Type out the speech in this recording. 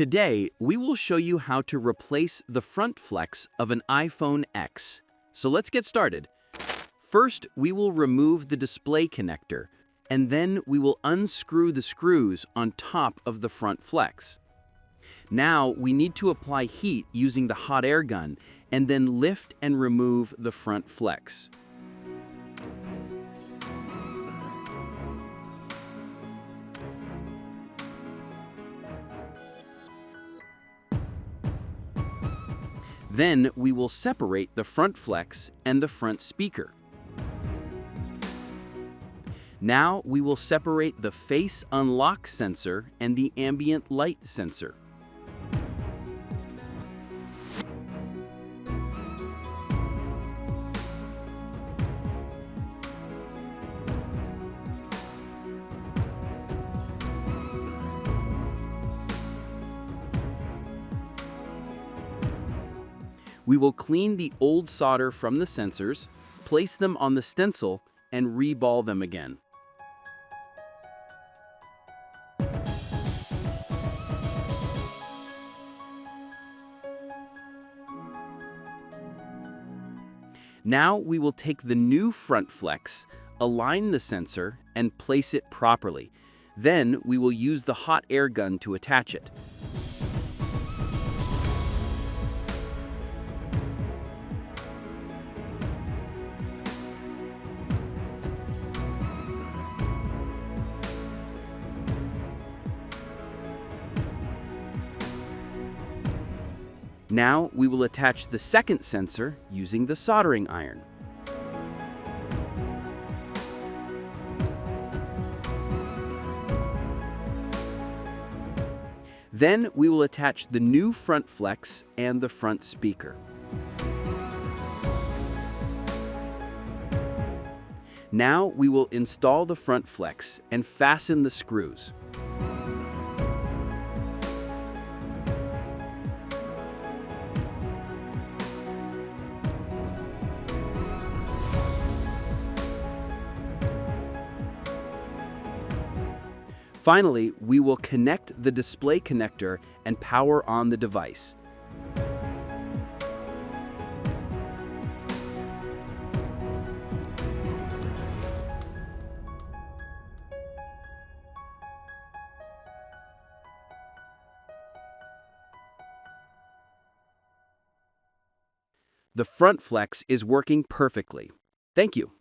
Today, we will show you how to replace the front flex of an iPhone X. So let's get started. First, we will remove the display connector, and then we will unscrew the screws on top of the front flex. Now, we need to apply heat using the hot air gun, and then lift and remove the front flex. Then we will separate the front flex and the front speaker. Now we will separate the face unlock sensor and the ambient light sensor. We will clean the old solder from the sensors, place them on the stencil, and reball them again. Now we will take the new front flex, align the sensor, and place it properly. Then we will use the hot air gun to attach it. Now we will attach the second sensor using the soldering iron. Then we will attach the new front flex and the front speaker. Now we will install the front flex and fasten the screws. Finally, we will connect the display connector and power on the device. The front flex is working perfectly. Thank you.